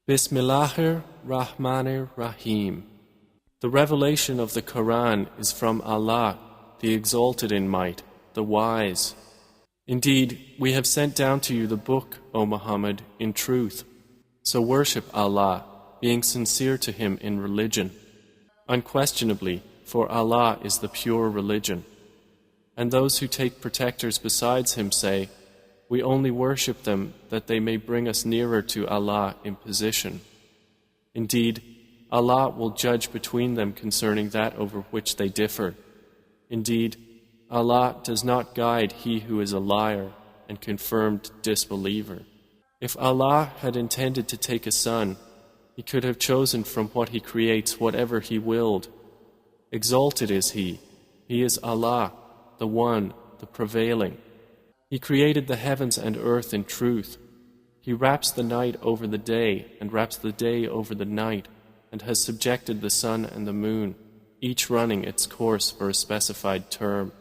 Bismillahir Rahmanir Rahim. The revelation of the Quran is from Allah, the Exalted in Might, the Wise. Indeed, we have sent down to you the book, O Muhammad, in truth. So worship Allah, being sincere to Him in religion. Unquestionably, for Allah is the pure religion. And those who take protectors besides Him say, we only worship them that they may bring us nearer to Allah in position. Indeed, Allah will judge between them concerning that over which they differ. Indeed, Allah does not guide he who is a liar and confirmed disbeliever. If Allah had intended to take a son, He could have chosen from what He creates whatever He willed. Exalted is He is Allah, the One, the Prevailing. He created the heavens and earth in truth. He wraps the night over the day and wraps the day over the night, and has subjected the sun and the moon, each running its course for a specified term.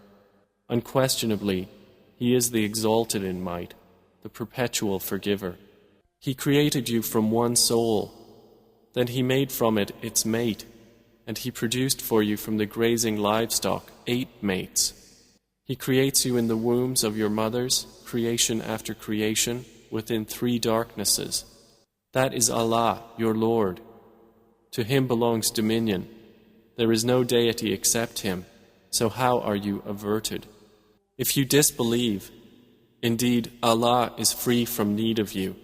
Unquestionably, He is the Exalted in Might, the Perpetual Forgiver. He created you from one soul. Then He made from it its mate, and He produced for you from the grazing livestock 8 mates. He creates you in the wombs of your mothers, creation after creation, within 3 darknesses. That is Allah, your Lord. To Him belongs dominion. There is no deity except Him, so how are you averted? If you disbelieve, indeed Allah is free from need of you,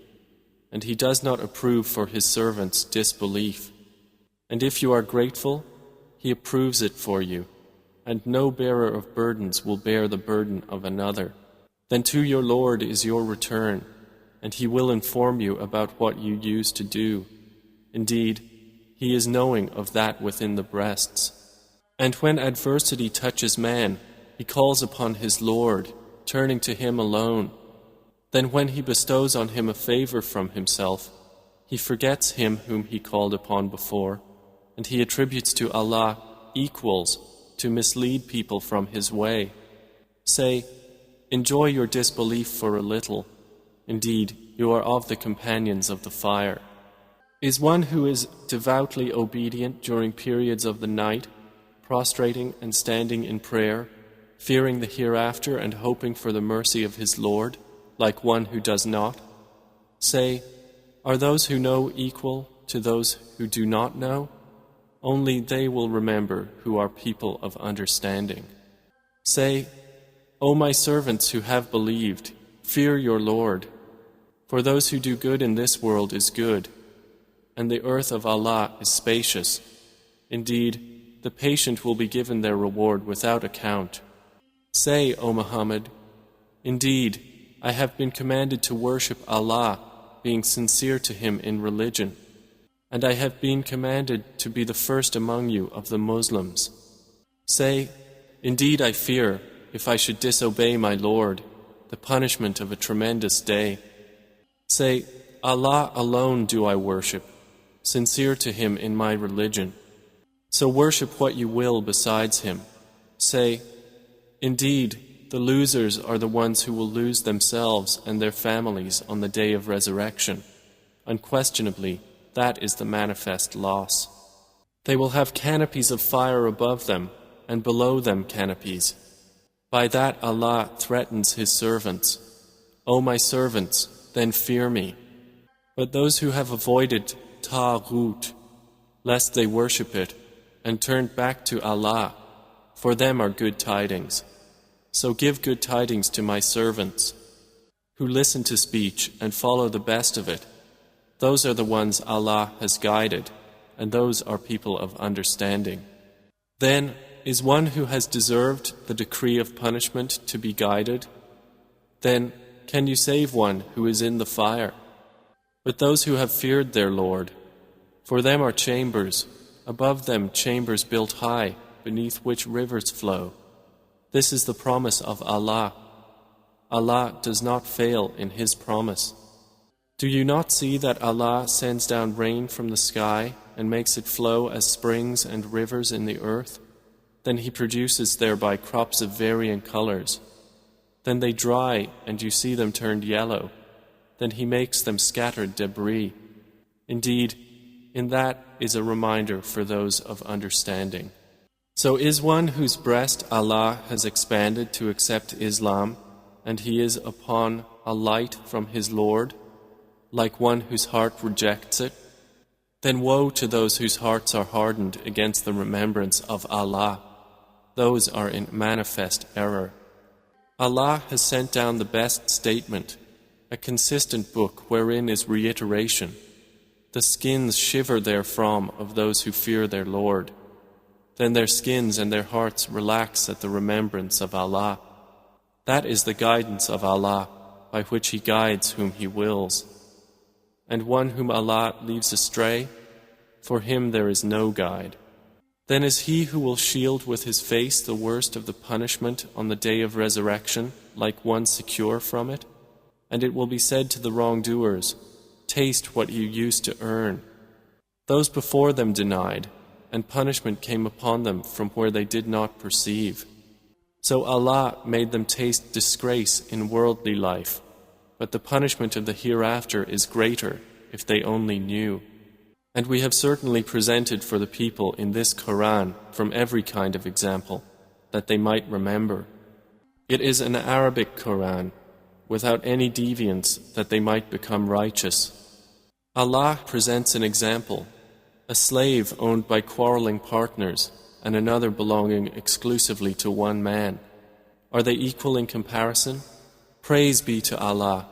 and He does not approve for His servants disbelief. And if you are grateful, He approves it for you, and no bearer of burdens will bear the burden of another. Then to your Lord is your return, and He will inform you about what you used to do. Indeed, He is knowing of that within the breasts. And when adversity touches man, he calls upon his Lord, turning to Him alone. Then when He bestows on him a favor from Himself, he forgets Him whom he called upon before, and he attributes to Allah equals to mislead people from His way. Say, enjoy your disbelief for a little. Indeed, you are of the companions of the fire. Is one who is devoutly obedient during periods of the night, prostrating and standing in prayer, fearing the hereafter and hoping for the mercy of his Lord, like one who does not? Say, are those who know equal to those who do not know? Only they will remember who are people of understanding. Say, O my servants who have believed, fear your Lord. For those who do good in this world is good, and the earth of Allah is spacious. Indeed, the patient will be given their reward without account. Say, O Muhammad, indeed, I have been commanded to worship Allah, being sincere to Him in religion, and I have been commanded to be the first among you of the Muslims. Say, indeed I fear, if I should disobey my Lord, the punishment of a tremendous day. Say, Allah alone do I worship, sincere to Him in my religion. So worship what you will besides Him. Say, indeed, the losers are the ones who will lose themselves and their families on the day of resurrection. Unquestionably, that is the manifest loss. They will have canopies of fire above them, and below them canopies. By that Allah threatens His servants. O my servants, then fear me. But those who have avoided Taghut, lest they worship it, and turned back to Allah, for them are good tidings. So give good tidings to my servants, who listen to speech and follow the best of it. Those are the ones Allah has guided, and those are people of understanding. Then, is one who has deserved the decree of punishment to be guided? Then, can you save one who is in the fire? But those who have feared their Lord, for them are chambers, above them chambers built high, beneath which rivers flow. This is the promise of Allah. Allah does not fail in His promise. Do you not see that Allah sends down rain from the sky and makes it flow as springs and rivers in the earth? Then He produces thereby crops of varying colors. Then they dry and you see them turned yellow. Then He makes them scattered debris. Indeed, in that is a reminder for those of understanding. So is one whose breast Allah has expanded to accept Islam, and he is upon a light from his Lord, like one whose heart rejects it? Then woe to those whose hearts are hardened against the remembrance of Allah. Those are in manifest error. Allah has sent down the best statement, a consistent book wherein is reiteration. The skins shiver therefrom of those who fear their Lord. Then their skins and their hearts relax at the remembrance of Allah. That is the guidance of Allah, by which He guides whom He wills. And one whom Allah leaves astray, for him there is no guide. Then is he who will shield with his face the worst of the punishment on the day of resurrection, like one secure from it? And it will be said to the wrongdoers, taste what you used to earn. Those before them denied, and punishment came upon them from where they did not perceive. So Allah made them taste disgrace in worldly life, but the punishment of the hereafter is greater if they only knew. And we have certainly presented for the people in this Quran from every kind of example, that they might remember. It is an Arabic Quran, without any deviance, that they might become righteous. Allah presents an example, a slave owned by quarreling partners and another belonging exclusively to one man. Are they equal in comparison? Praise be to Allah,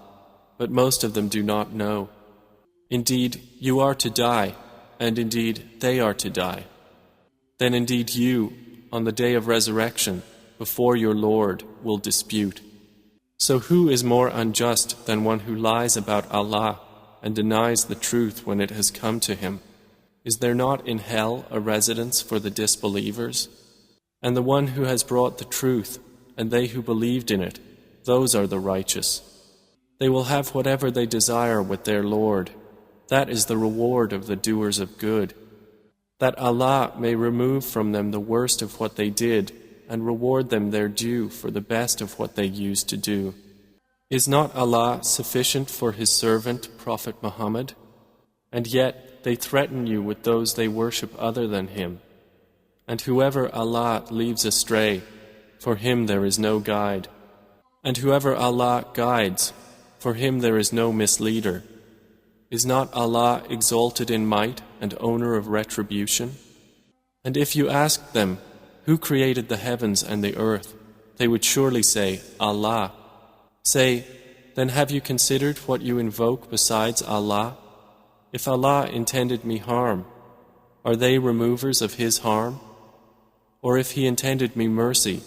but most of them do not know. Indeed, you are to die, and indeed they are to die. Then indeed you, on the day of resurrection, before your Lord, will dispute. So who is more unjust than one who lies about Allah and denies the truth when it has come to him? Is there not in hell a residence for the disbelievers? And the one who has brought the truth, and they who believed in it, those are the righteous. They will have whatever they desire with their Lord. That is the reward of the doers of good. That Allah may remove from them the worst of what they did, and reward them their due for the best of what they used to do. Is not Allah sufficient for His servant, Prophet Muhammad? And yet they threaten you with those they worship other than Him. And whoever Allah leaves astray, for him there is no guide. And whoever Allah guides, for him there is no misleader. Is not Allah exalted in might and owner of retribution? And if you asked them, who created the heavens and the earth, they would surely say, Allah. Say, then have you considered what you invoke besides Allah? If Allah intended me harm, are they removers of His harm? Or if He intended me mercy,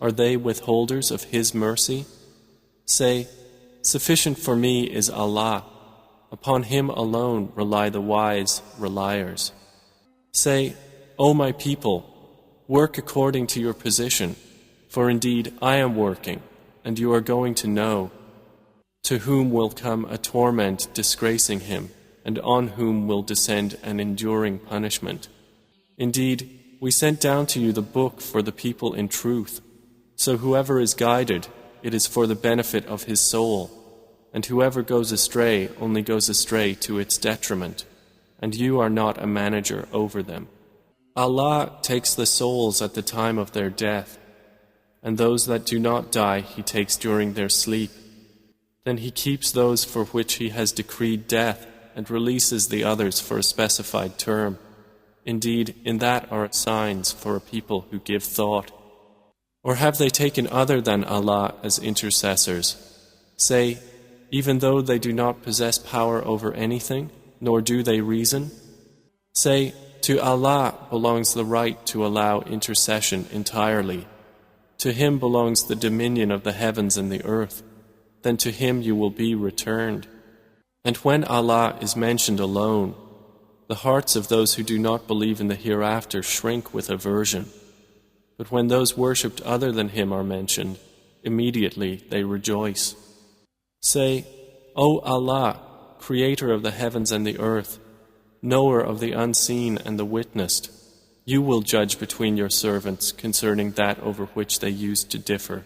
are they withholders of His mercy? Say, sufficient for me is Allah. Upon Him alone rely the wise reliers. Say, O my people, work according to your position, for indeed I am working, and you are going to know. To whom will come a torment disgracing him, and on whom will descend an enduring punishment. Indeed, we sent down to you the book for the people in truth, so whoever is guided, it is for the benefit of his soul, and whoever goes astray only goes astray to its detriment, and you are not a manager over them. Allah takes the souls at the time of their death, and those that do not die He takes during their sleep. Then He keeps those for which He has decreed death and releases the others for a specified term. Indeed, in that are signs for a people who give thought. Or have they taken other than Allah as intercessors? Say, even though they do not possess power over anything, nor do they reason? Say, to Allah belongs the right to allow intercession entirely. To Him belongs the dominion of the heavens and the earth. Then to Him you will be returned. And when Allah is mentioned alone, the hearts of those who do not believe in the hereafter shrink with aversion. But when those worshipped other than Him are mentioned, immediately they rejoice. Say, O Allah, Creator of the heavens and the earth, Knower of the unseen and the witnessed, you will judge between your servants concerning that over which they used to differ.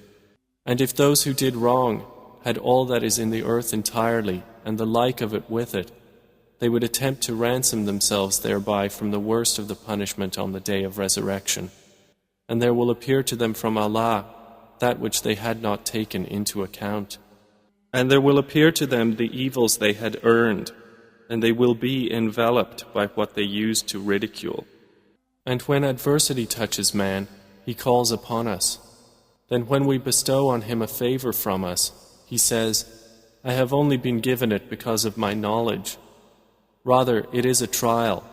And if those who did wrong had all that is in the earth entirely and the like of it with it, they would attempt to ransom themselves thereby from the worst of the punishment on the day of resurrection. And there will appear to them from Allah that which they had not taken into account. And there will appear to them the evils they had earned, and they will be enveloped by what they used to ridicule. And when adversity touches man, he calls upon us. Then when we bestow on him a favor from us, he says, I have only been given it because of my knowledge. Rather, it is a trial,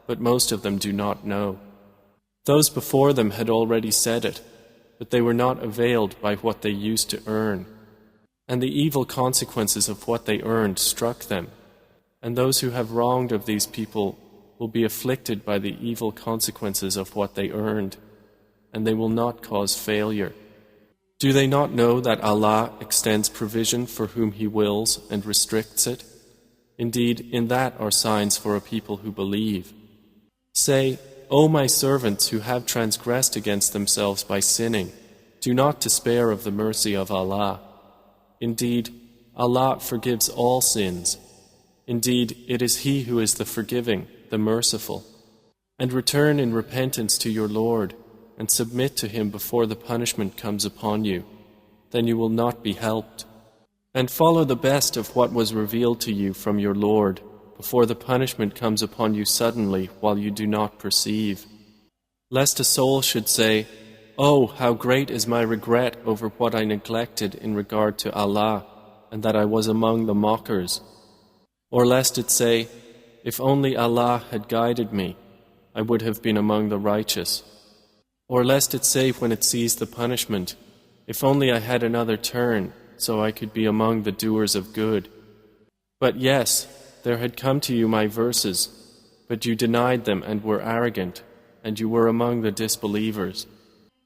but most of them do not know. Those before them had already said it, but they were not availed by what they used to earn. And the evil consequences of what they earned struck them, and those who have wronged of these people will be afflicted by the evil consequences of what they earned, and they will not cause failure. Do they not know that Allah extends provision for whom He wills and restricts it? Indeed, in that are signs for a people who believe. Say, O my servants who have transgressed against themselves by sinning, do not despair of the mercy of Allah. Indeed, Allah forgives all sins. Indeed, it is He who is the forgiving, the merciful. And return in repentance to your Lord, and submit to Him before the punishment comes upon you. Then you will not be helped. And follow the best of what was revealed to you from your Lord, before the punishment comes upon you suddenly while you do not perceive. Lest a soul should say, Oh, how great is my regret over what I neglected in regard to Allah, and that I was among the mockers. Or lest it say, If only Allah had guided me, I would have been among the righteous. Or lest it say when it sees the punishment, If only I had another turn, so I could be among the doers of good. But yes, there had come to you my verses, but you denied them and were arrogant, and you were among the disbelievers.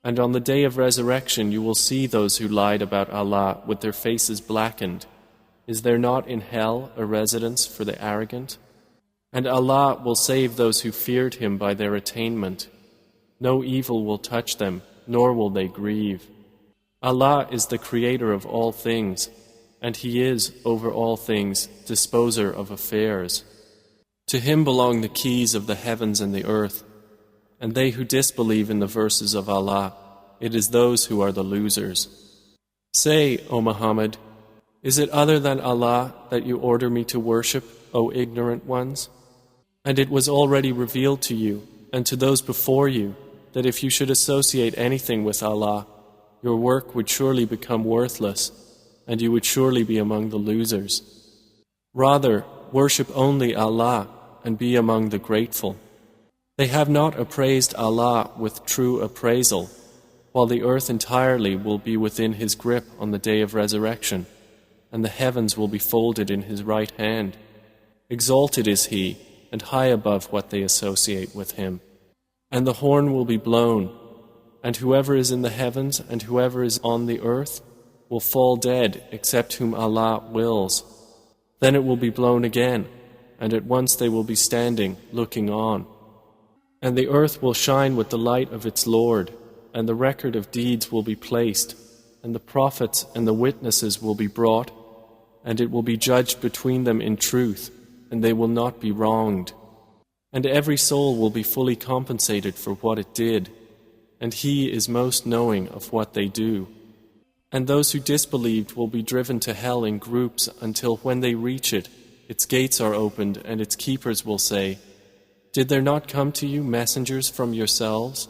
And on the day of resurrection you will see those who lied about Allah with their faces blackened. Is there not in hell a residence for the arrogant? And Allah will save those who feared Him by their attainment. No evil will touch them, nor will they grieve. Allah is the creator of all things, and He is, over all things, disposer of affairs. To Him belong the keys of the heavens and the earth, and they who disbelieve in the verses of Allah, it is those who are the losers. Say, O Muhammad, is it other than Allah that you order me to worship, O ignorant ones? And it was already revealed to you, and to those before you, that if you should associate anything with Allah, your work would surely become worthless, and you would surely be among the losers. Rather, worship only Allah and be among the grateful. They have not appraised Allah with true appraisal, while the earth entirely will be within His grip on the day of resurrection, and the heavens will be folded in His right hand. Exalted is He, and high above what they associate with Him. And the horn will be blown, and whoever is in the heavens and whoever is on the earth will fall dead except whom Allah wills. Then it will be blown again, and at once they will be standing, looking on. And the earth will shine with the light of its Lord, and the record of deeds will be placed, and the prophets and the witnesses will be brought, and it will be judged between them in truth, and they will not be wronged. And every soul will be fully compensated for what it did, and He is most knowing of what they do. And those who disbelieved will be driven to hell in groups until when they reach it, its gates are opened and its keepers will say, Did there not come to you messengers from yourselves,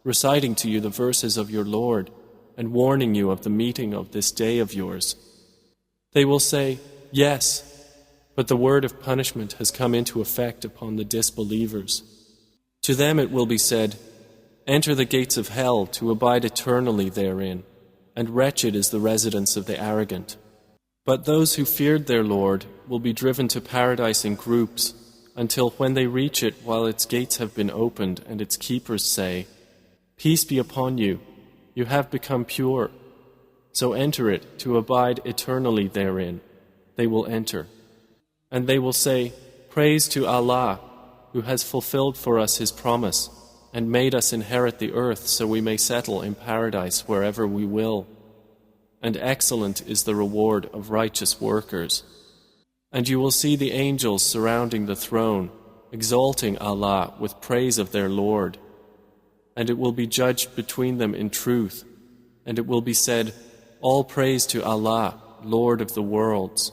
reciting to you the verses of your Lord and warning you of the meeting of this day of yours? They will say, Yes, but the word of punishment has come into effect upon the disbelievers. To them it will be said, Enter the gates of hell to abide eternally therein, and wretched is the residence of the arrogant. But those who feared their Lord will be driven to paradise in groups, until when they reach it while its gates have been opened and its keepers say, Peace be upon you, you have become pure. So enter it to abide eternally therein. They will enter. And they will say, Praise to Allah, who has fulfilled for us His promise, and made us inherit the earth so we may settle in paradise wherever we will. And excellent is the reward of righteous workers. And you will see the angels surrounding the throne, exalting Allah with praise of their Lord. And it will be judged between them in truth, and it will be said, All praise to Allah, Lord of the worlds.